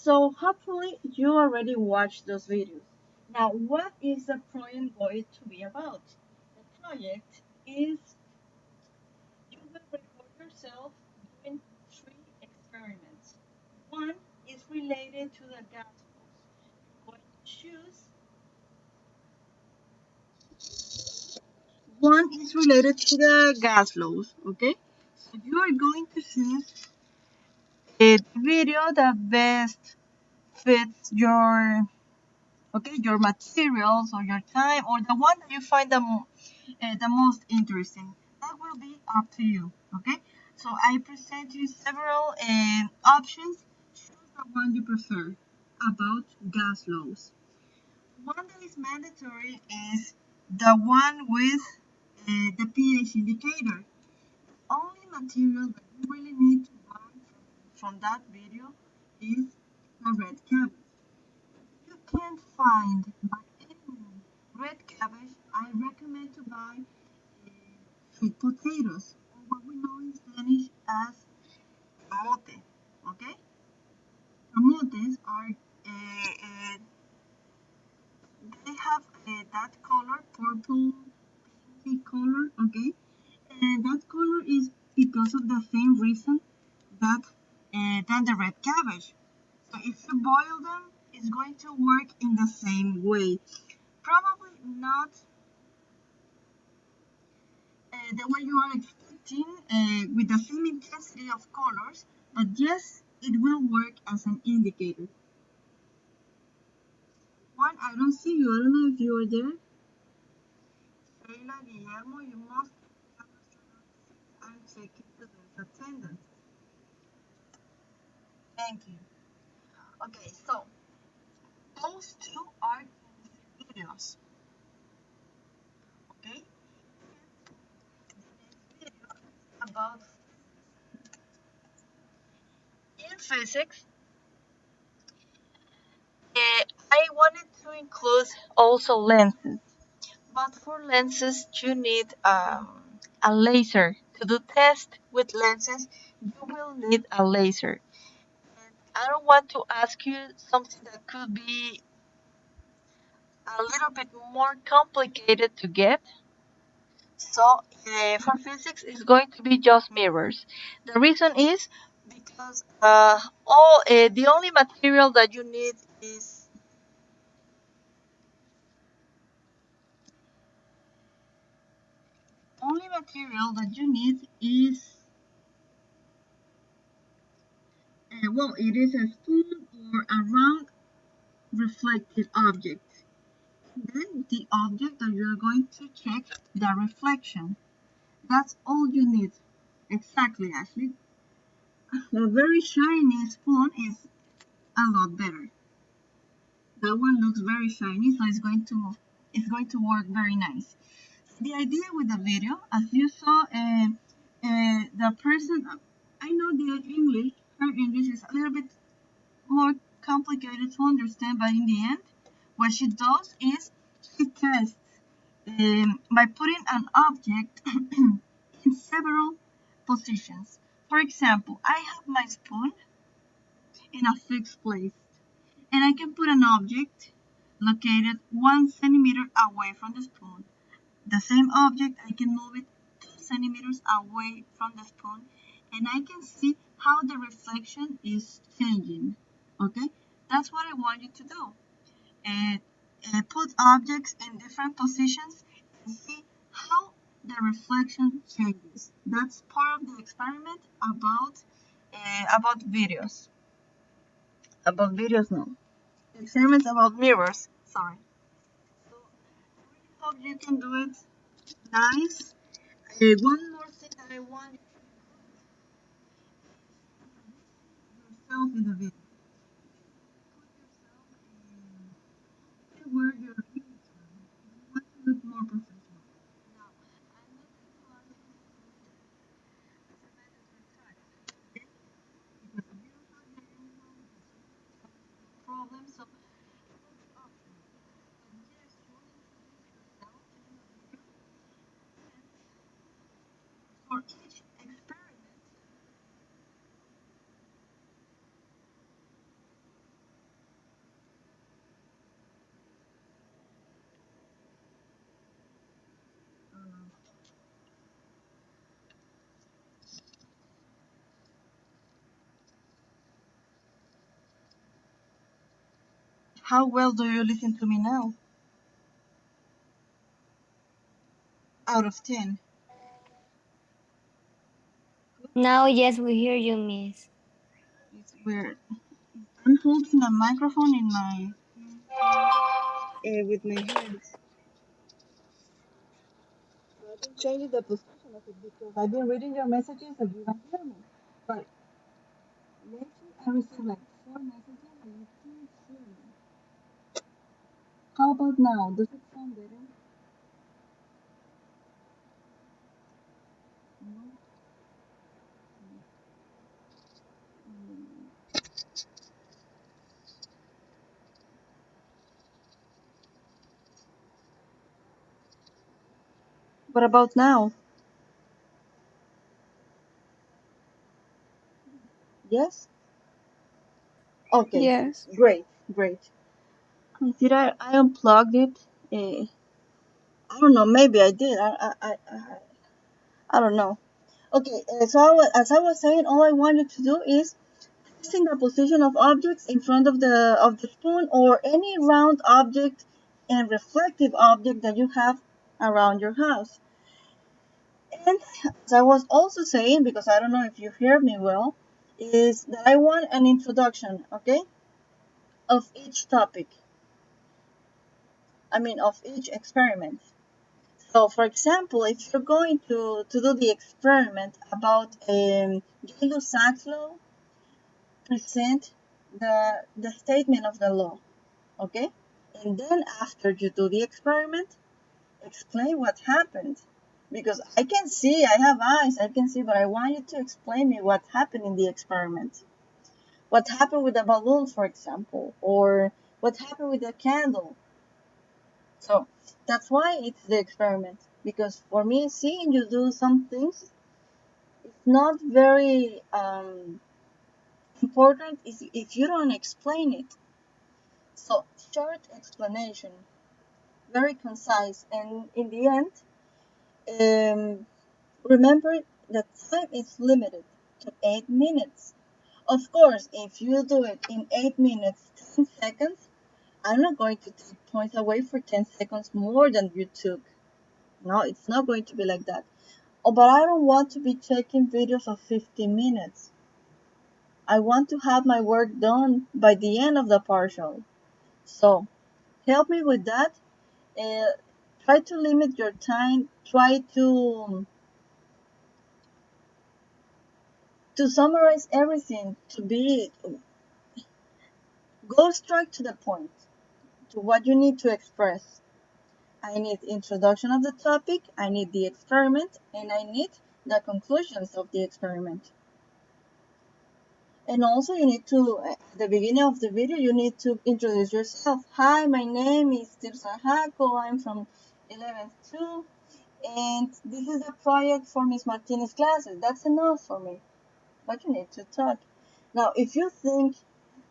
So hopefully you already watched those videos. Now, what is the project going to be about? The project is you will record yourself doing three experiments. One is related to the Gospels. You're going to choose. One is related to the gas laws, okay? So you are going to choose a video that best fits your your materials or your time or the one that you find the most interesting. That will be up to you, okay? So I present you several options. Choose the one you prefer about gas laws. One that is mandatory is the one with the pH indicator. Only material that you really need to buy from that video is the red cabbage. You can't find by any red cabbage, I recommend to buy sweet potatoes, or what we know in Spanish as camote. Okay? Camotes are, they have that color, purple, pinky color, okay? And that color is because of the same reason that than the red cabbage. So if you boil them, it's going to work in the same way. Probably not the way you are expecting with the same intensity of colors, but yes, it will work as an indicator. One, I don't see you. I don't know if you are there. Sheila, Guillermo, you must have I'm checking today's attendance. Thank you. Okay, so those two are videos. Okay, the next video is about in physics. I wanted to include also lenses. But for lenses, you need a laser. To do test with lenses, you will need a laser. And I don't want to ask you something that could be a little bit more complicated to get. So for physics, it's going to be just mirrors. The reason is because the only material that you need is only material that you need is it is a spoon or a round reflected object. Then the object that you're going to check the reflection. That's all you need. Exactly, Ashley. A very shiny spoon is a lot better. That one looks very shiny, so it's going to work very nice. The idea with the video, as you saw, the person, I know the English, her English is a little bit more complicated to understand, but in the end, what she does is she tests by putting an object in several positions. For example, I have my spoon in a fixed place, and I can put an object located 1 centimeter away from the spoon. The same object, I can move it 2 centimeters away from the spoon, and I can see how the reflection is changing. Okay, that's what I want you to do. And put objects in different positions and see how the reflection changes. That's part of the experiment about videos. About videos, no. The experiment about mirrors. Sorry. So I really hope you can do it nice. One more thing that I want you to put yourself in the video. Put yourself in where your image is. You want to look more professional. Now, I'm not going to ask you to do it as a mandatory task, okay? Because if you don't have your uniform, no problem. So it will be optional. But yes, you will introduce yourself in the video, and for each experiment, you will, How well do you listen to me now? Out of 10. Now, yes, we hear you, Miss. It's weird. I'm holding a microphone in my with my hands. So I've been changing the position of it because I've been reading your messages and you don't hear me. But lately I received like 4 messages and you can't hear me. How about now? Does it sound better? No. Mm. What about now? Yes? Okay, Yes. great, great. Did I unplugged it? I don't know. Maybe I did. I don't know. Okay, so as I was saying, all I want you to do is fixing the position of objects in front of the spoon or any round object and reflective object that you have around your house. And as I was also saying, because I don't know if you hear me well, is that I want an introduction, okay, of each topic. I mean, of each experiment. So, for example, if you're going to do the experiment about Gay-Lussac's law, present the statement of the law, okay? And then after you do the experiment, explain what happened. Because I can see, I have eyes, I can see, but I want you to explain me what happened in the experiment. What happened with the balloon, for example, or what happened with the candle. So that's why it's the experiment. Because for me, seeing you do some things, it's not very important if you don't explain it. So short explanation, very concise, and in the end, um, remember that time is limited to 8 minutes. Of course, if you do it in 8 minutes, 10 seconds, I'm not going to take points away for 10 seconds more than you took. No, it's not going to be like that. Oh, but I don't want to be checking videos of 15 minutes. I want to have my work done by the end of the partial. So, help me with that. Uh, Try to limit your time. Try to summarize everything. Go straight to the point, to what you need to express. I need introduction of the topic. I need the experiment, and I need the conclusions of the experiment. And also you need to, at the beginning of the video, you need to introduce yourself. Hi, my name is Tirsa Jaco. I'm from 11th 2, and this is a project for Miss Martinez classes. That's enough for me, but you need to talk. Now, if you think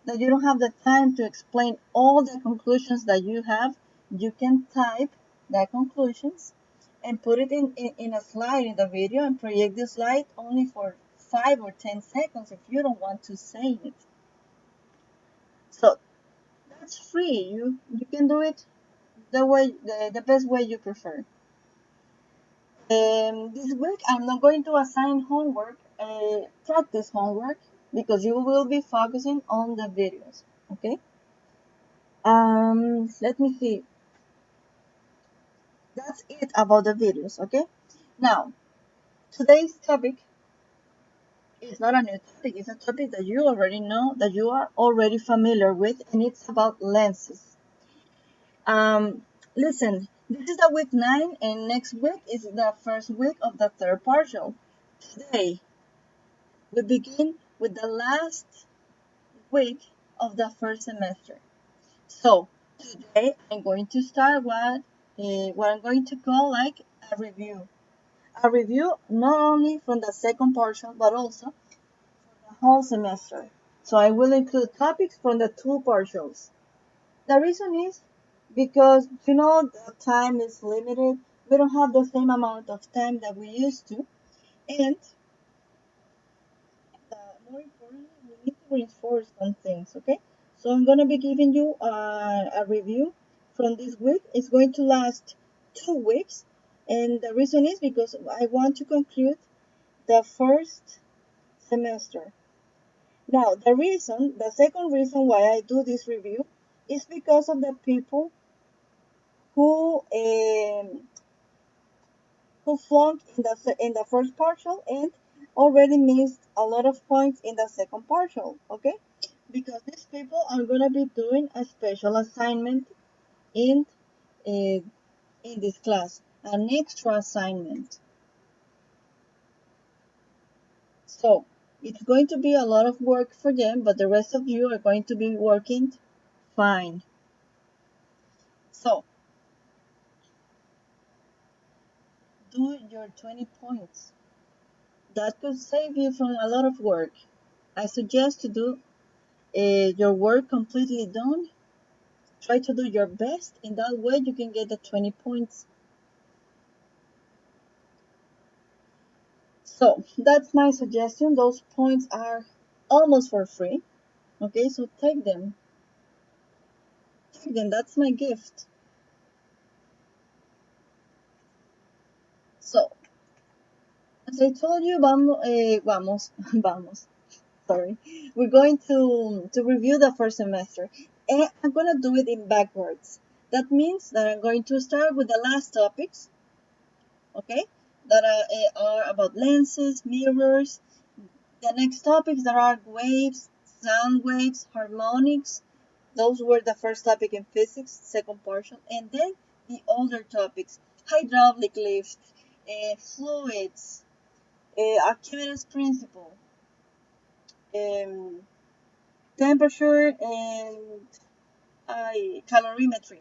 that you don't have the time to explain all the conclusions that you have, you can type the conclusions and put it in a slide in the video and project the slide only for 5 or 10 seconds if you don't want to say it. So that's free. You can do it the best way you prefer. This week I'm not going to assign homework, practice homework, because you will be focusing on the videos. Okay. Let me see. That's it about the videos. Okay. Now today's topic is not a new topic. It's a topic that you already know, that you are already familiar with, and it's about lenses. Um, Listen, this is the week 9, and next week is the first week of the third partial. Today, we begin with the last week of the first semester. So, today I'm going to start what I'm going to call like a review. A review not only from the second partial, but also the whole semester. So I will include topics from the two partials. The reason is because the time is limited. We don't have the same amount of time that we used to, and more importantly, we need to reinforce some things. Okay, So I'm going to be giving you a review from this week. It's going to last 2 weeks. And the reason is because I want to conclude the first semester. Now, the second reason why I do this review is because of the people who who flunked in the first partial and already missed a lot of points in the second partial. Okay, because these people are gonna be doing a special assignment in uh, in this class, an extra assignment. So it's going to be a lot of work for them, but the rest of you are going to be working fine. So do your 20 points. That could save you from a lot of work. I suggest to do your work completely done. Try to do your best. In that way, you can get the 20 points. So that's my suggestion. Those points are almost for free. Okay, so take them. Take them. That's my gift. So, as I told you, vamos. Sorry. We're going to review the first semester. And I'm going to do it in backwards. That means that I'm going to start with the last topics, okay, that are about lenses, mirrors. The next topics that are waves, sound waves, harmonics. Those were the first topic in physics, second partial. And then the older topics, hydraulic lifts, fluids, Archimedes principle, um, temperature, and calorimetry.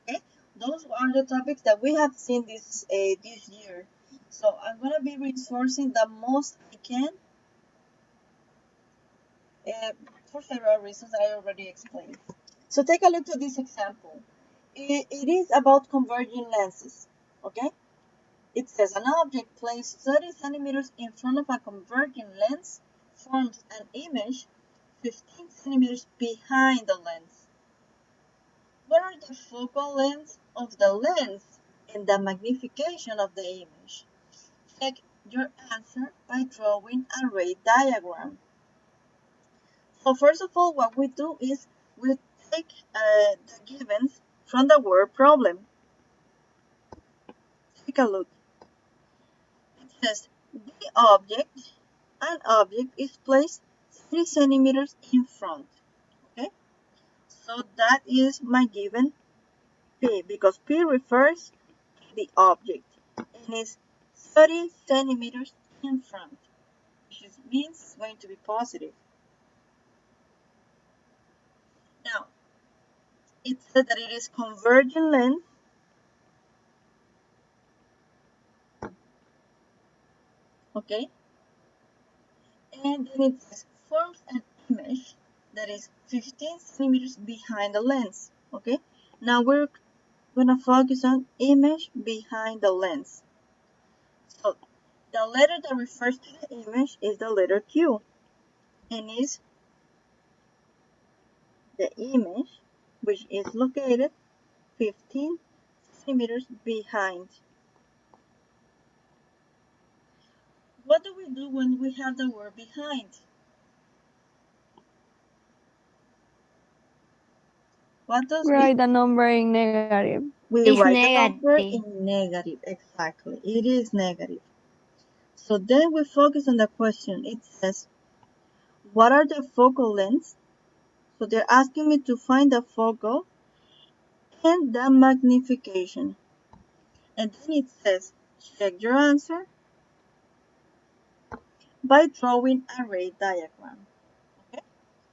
Okay, those are the topics that we have seen this year. So I'm gonna be reinforcing the most I can uh, for several reasons that I already explained. So take a look at this example. It is about converging lenses. Okay, it says an object placed 30 centimeters in front of a converging lens forms an image 15 centimeters behind the lens. What are the focal lengths of the lens and the magnification of the image? Check your answer by drawing a ray diagram. So first of all, what we do is we take the givens from the word problem. Take a look. It says an object is placed 3 centimeters in front. Okay, so that is my given P, because P refers to the object and is 30 centimeters in front, which means it's going to be positive. Now, it said that it is convergent lens. Okay, and then it says forms an image that is 15 centimeters behind the lens. Okay, now we're gonna focus on image behind the lens. So the letter that refers to the image is the letter Q, and is the image which is located 15 centimeters behind. What do we do when we have the word behind? What does Write the number in negative. we It's write the number negative. in negative? Exactly, it is negative. So then we focus on the question. It says, what are the focal lengths? So they're asking me to find the focal and the magnification. And then it says, check your answer by drawing a ray diagram. Okay?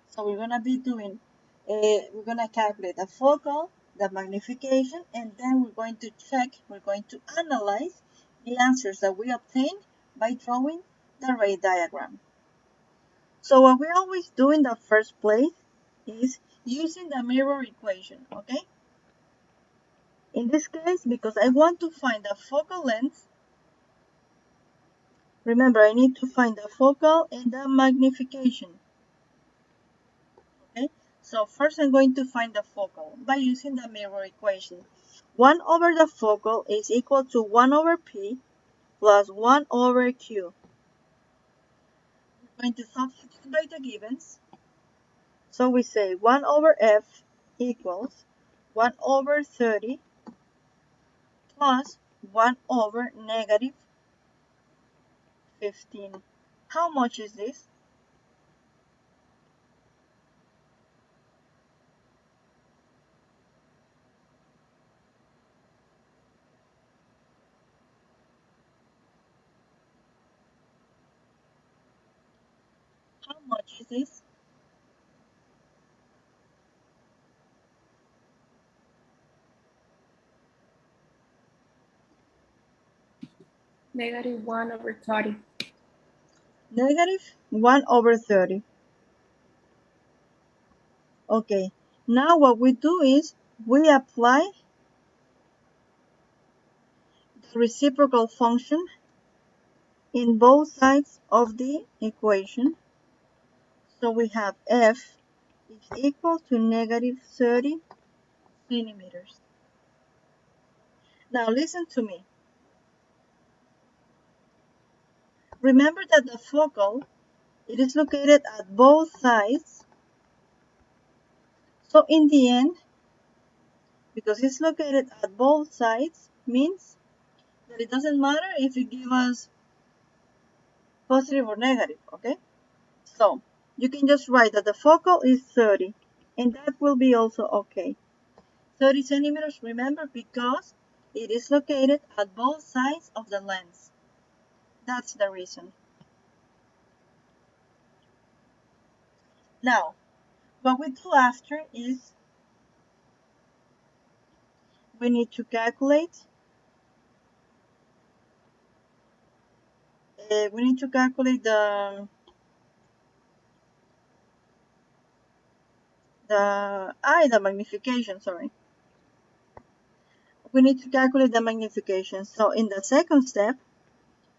So we're gonna be doing, we're gonna calculate the focal, the magnification, and then we're going to analyze the answers that we obtained by drawing the ray diagram. So what we always do in the first place is using the mirror equation, okay? In this case, because I want to find the focal length, remember I need to find the focal and the magnification. Okay, So first I'm going to find the focal by using the mirror equation. 1 over the focal is equal to 1 over p plus 1 over q. We're going to substitute by the givens. So we say 1 over f equals 1 over 30 plus 1 over negative 15. How much is this? How much is this? Negative 1 over 30. Negative 1 over 30. Okay, now what we do is we apply the reciprocal function in both sides of the equation. So we have f is equal to negative 30 centimeters. Now listen to me. Remember that the focal, it is located at both sides. So in the end, because it's located at both sides, means that it doesn't matter if you give us positive or negative, okay? So you can just write that the focal is 30, and that will be also okay. 30 centimeters, remember, because it is located at both sides of the lens. That's the reason. Now, what we do after is we need to calculate the magnification, sorry. We need to calculate the magnification. So in the second step,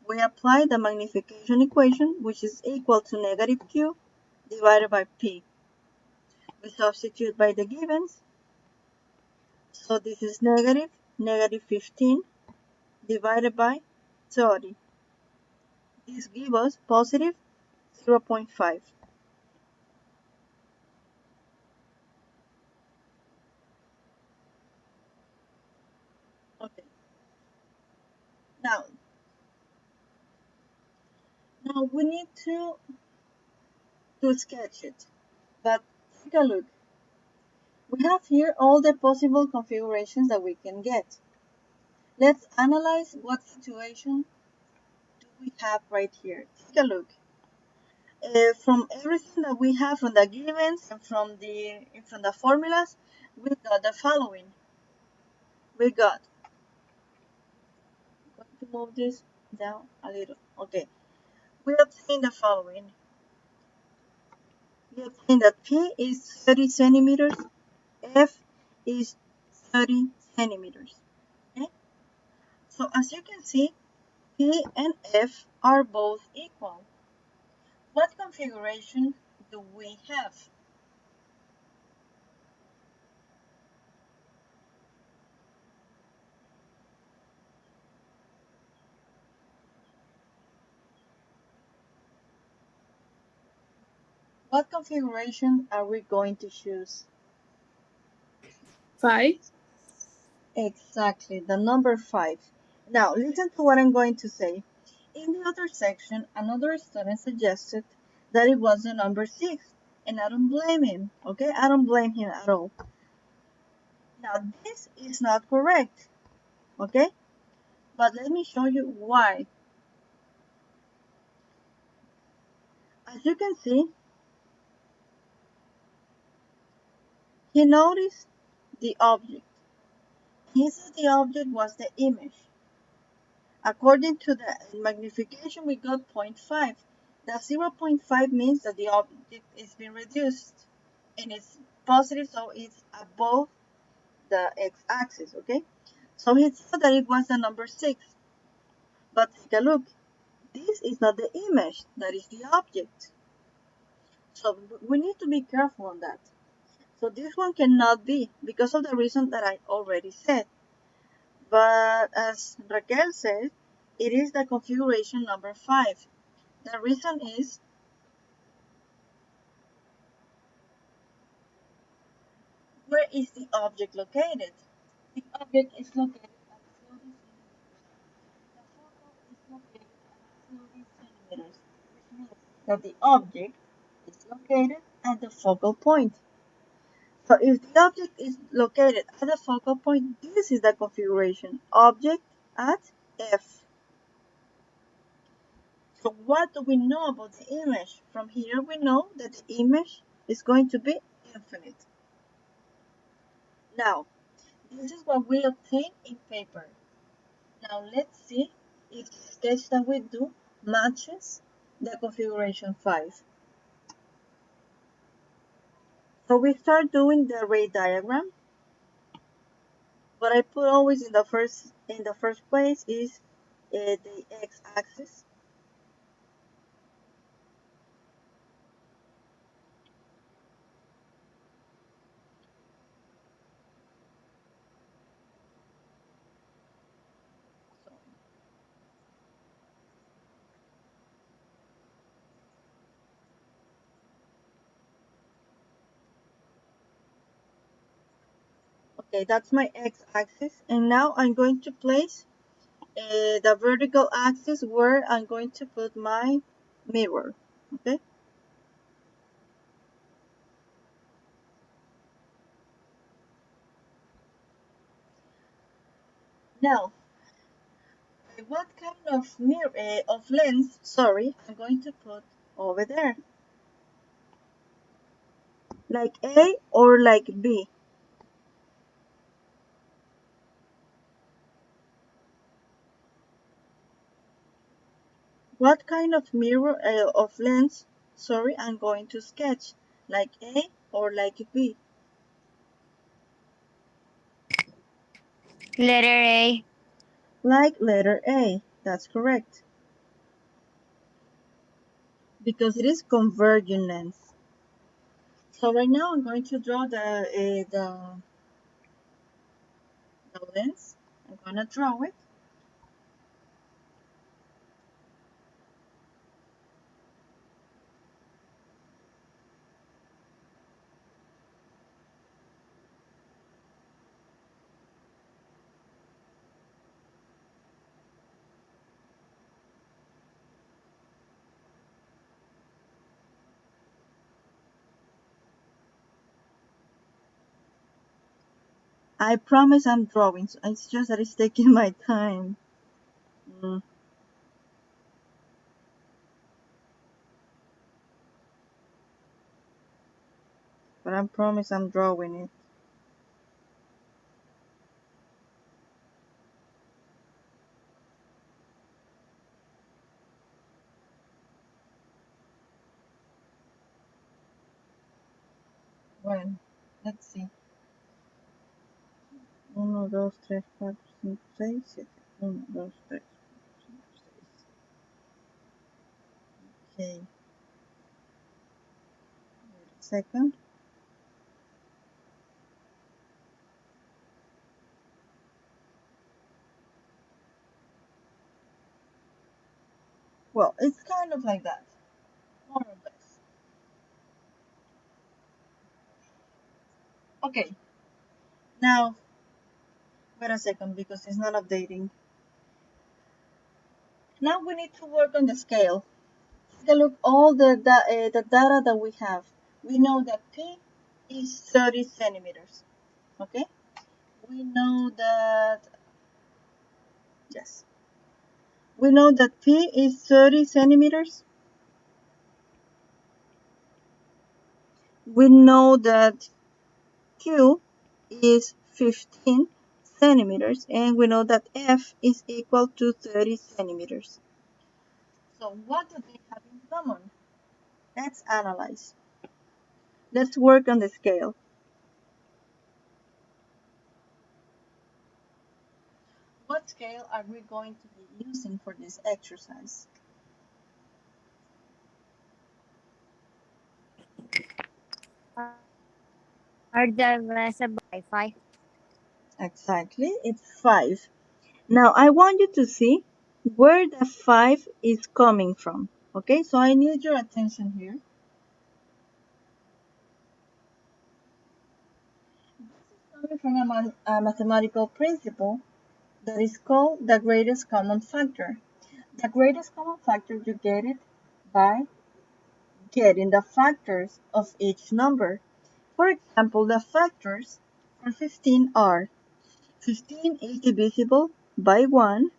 we apply the magnification equation, which is equal to negative q divided by p. We substitute by the givens. So this is negative 15 divided by 30. This gives us positive 0.5. Okay. Now we need to sketch it. But take a look. We have here all the possible configurations that we can get. Let's analyze what situation do we have right here. Take a look. From everything that we have from the givens and from the formulas, we got the following. We got, I'm going to move this down a little. Okay. We obtain the following. We obtain that P is 30 centimeters, F is 30 centimeters. Okay? So as you can see, P and F are both equal. What configuration do we have? What configuration are we going to choose? 5. Exactly, the number 5. Now, listen to what I'm going to say. In the other section, another student suggested that it was the number 6, and I don't blame him, okay? I don't blame him at all. Now, this is not correct, okay? But let me show you why. As you can see, he noticed the object. He said the object was the image. According to the magnification, we got 0.5. The 0.5 means that the object is being reduced and it's positive, so it's above the x-axis, okay? So he thought that it was the number 6. But take a look. This is not the image, that is the object. So we need to be careful on that. So this one cannot be because of the reason that I already said. But as Raquel said, it is the configuration number 5. The reason is, where is the object located? The object is located at 30 centimeters. The focal is located at 30 centimeters, which means that the object is located at the focal point. So if the object is located at the focal point, this is the configuration, object at F. So what do we know about the image? From here we know that the image is going to be infinite. Now, this is what we obtain in paper. Now let's see if the sketch that we do matches the configuration 5. So we start doing the ray diagram. What I put always in the first place is the x-axis. Okay, that's my x-axis, and now I'm going to place the vertical axis where I'm going to put my mirror. Okay. Now, what kind of mirror of lens? Sorry, I'm going to put over there, like A or like B. What kind of mirror of lens? Sorry, I'm going to sketch, like A or like B. Letter A. Like letter A. That's correct, because it is converging lens. So right now I'm going to draw the lens. I'm gonna draw it. I promise I'm drawing. So it's just that it's taking my time. But I promise I'm drawing it. Bueno, let's see. 1, 2, 3, 4, 5, 6, 7. 1, 2, 3, 4, 5, 6. Okay. Wait a second. Well, it's kind of like that, more or less. Okay. Now, wait a second because it's not updating. Now we need to work on the scale. Take a look all the data that we have. We know that P is 30 centimeters. Okay? We know that, yes. We know that P is 30 centimeters. We know that Q is 15 centimeters, and we know that F is equal to 30 centimeters. So what do they have in common? Let's analyze. Let's work on the scale. What scale are we going to be using for this exercise? Are divisible by 5? Exactly, it's 5. Now I want you to see where the 5 is coming from. Okay, so I need your attention here. This is coming from a mathematical principle that is called the greatest common factor. The greatest common factor, you get it by getting the factors of each number. For example, the factors for 15 are 15 is divisible by 1,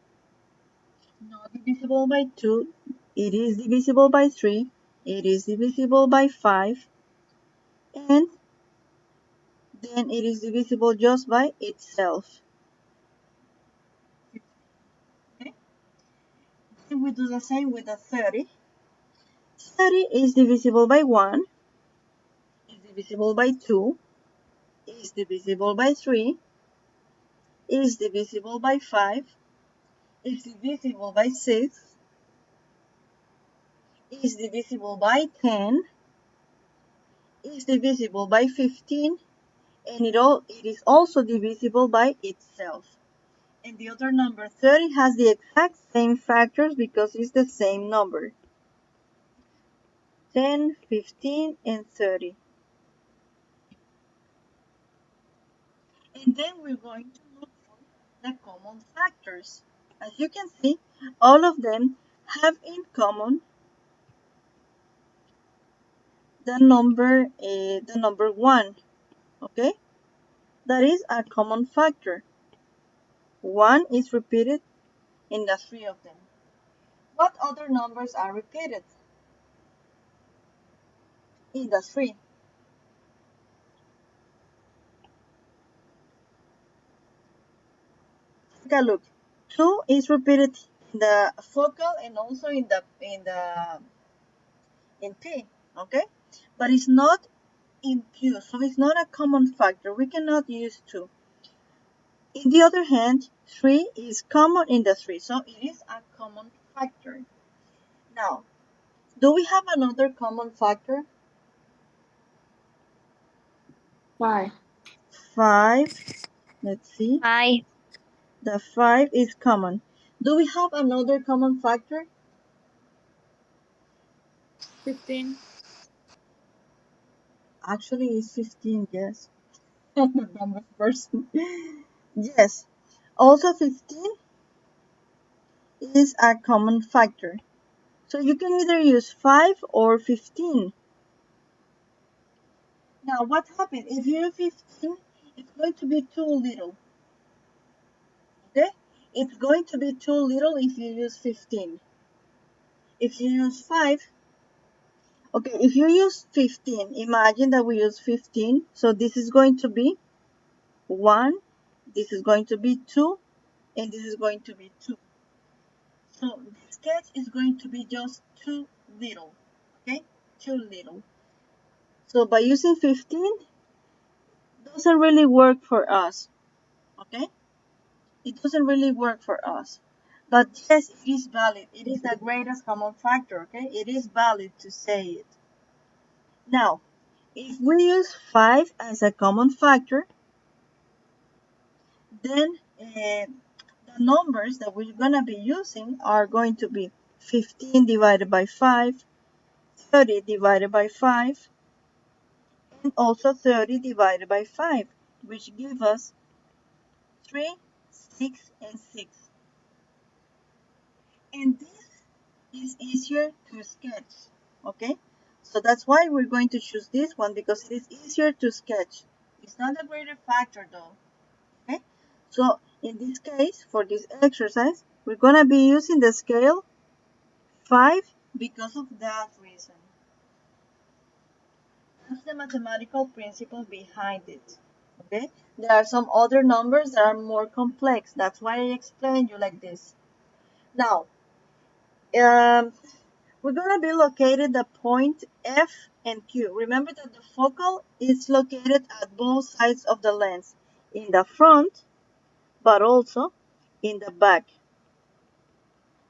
not divisible by 2, it is divisible by 3, it is divisible by 5, and then it is divisible just by itself. Okay? Then we do the same with the 30. 30 is divisible by 1, is divisible by 2, is divisible by 3, is divisible by 5, is divisible by 6, is divisible by 10, is divisible by 15, and it is also divisible by itself. And the other number 30 has the exact same factors because it's the same number. 10, 15, and 30. And then we're going to look for the common factors. As you can see, all of them have in common the number 1. Okay? That is a common factor. 1 is repeated in the 3 of them. What other numbers are repeated in the 3? Take a look. 2 is repeated in the focal and also in P, okay? But it's not in Q, so it's not a common factor. We cannot use 2. In the other hand, 3 is common in the 3, so it is a common factor. Now, do we have another common factor? 5. 5. Let's see. 5. The 5 is common. Do we have another common factor? 15. Actually, it's 15, yes. I'm a dumb person. Yes. Also, 15 is a common factor. So you can either use 5 or 15. Now, what happens? If you use 15, it's going to be too little. Okay? It's going to be too little if you use 15. If you use 5, okay, if you use 15, imagine that we use 15. So this is going to be 1, this is going to be 2, and this is going to be 2. So the sketch is going to be just too little. Okay? Too little. So by using 15, doesn't really work for us. Okay? It doesn't really work for us. But yes, it is valid. It is the greatest common factor. Okay? It is valid to say it. Now, if we use 5 as a common factor, then the numbers that we're going to be using are going to be 15 divided by 5, 30 divided by 5, and also 30 divided by 5, which give us 3, 6, and 6. And this is easier to sketch, okay? So that's why we're going to choose this one, because it is easier to sketch. It's not a greater factor though, okay? So in this case, for this exercise, we're going to be using the scale 5 because of that reason. That's the mathematical principle behind it. Okay? There are some other numbers that are more complex. That's why I explained you like this. Now, we're going to be located the point F and Q. Remember that the focal is located at both sides of the lens, in the front, but also in the back.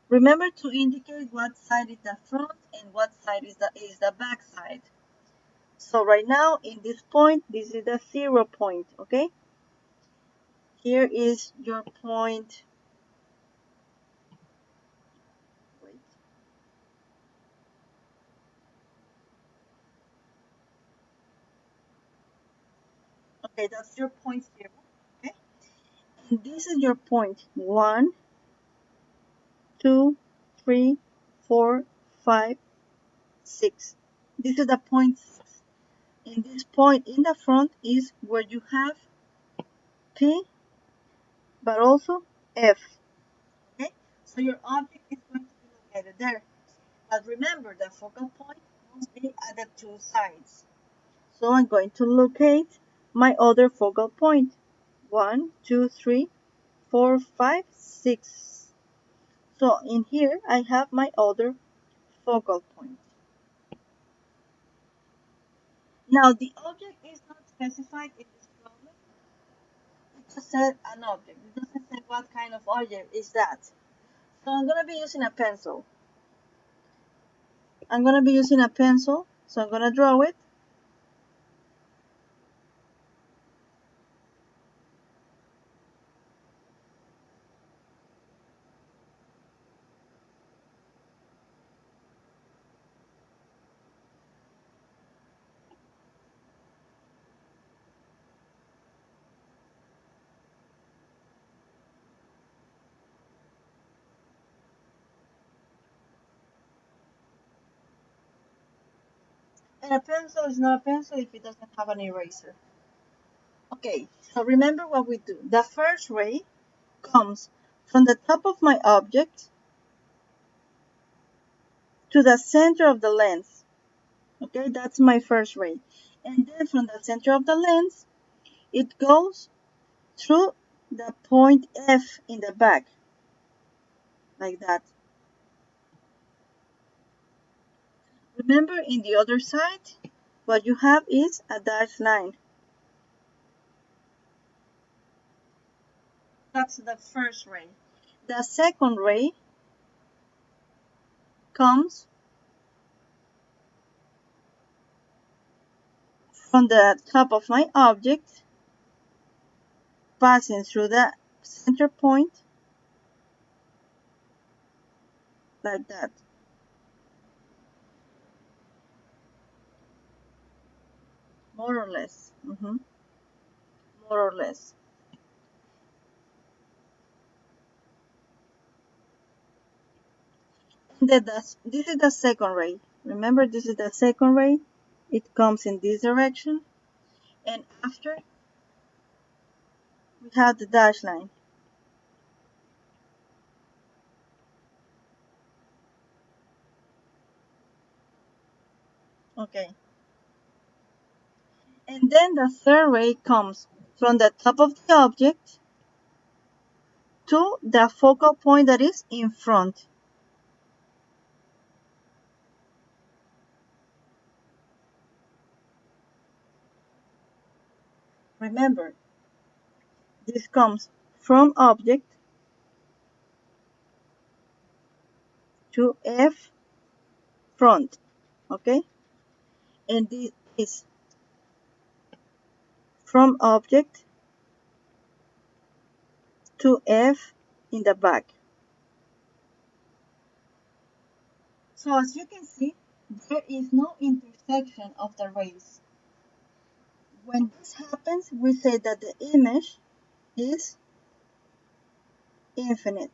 Remember to indicate what side is the front and what side is the back side. So right now in this point, this is the 0 point, okay? Here is your point. Wait. Okay, that's your point 0, okay? And this is your point 1, 2, 3, 4, 5, 6. This is the point 6. And this point in the front is where you have P, but also F. Okay? So your object is going to be located there. But remember, the focal point must be at the two sides. So I'm going to locate my other focal point. 1, 2, 3, 4, 5, 6. So in here, I have my other focal point. Now, the object is not specified in this problem. It just said an object. It doesn't say what kind of object is that. So I'm going to be using a pencil. So I'm going to draw it. And a pencil is not a pencil if it doesn't have an eraser. Okay, so remember what we do. The first ray comes from the top of my object to the center of the lens. Okay, that's my first ray. And then from the center of the lens, it goes through the point F in the back, like that. Remember, in the other side, what you have is a dashed line. That's the first ray. The second ray comes from the top of my object, passing through the center point, like that. More or less. More or less. This is the second ray. Remember, this is the second ray. It comes in this direction. And after, we have the dash line. Okay. And then the third ray comes from the top of the object to the focal point that is in front. Remember, this comes from object to F front, okay? And this is from object to F in the back. So as you can see, there is no intersection of the rays. When this happens, we say that the image is infinite.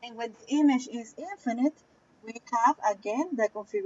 And when the image is infinite, we have again the configuration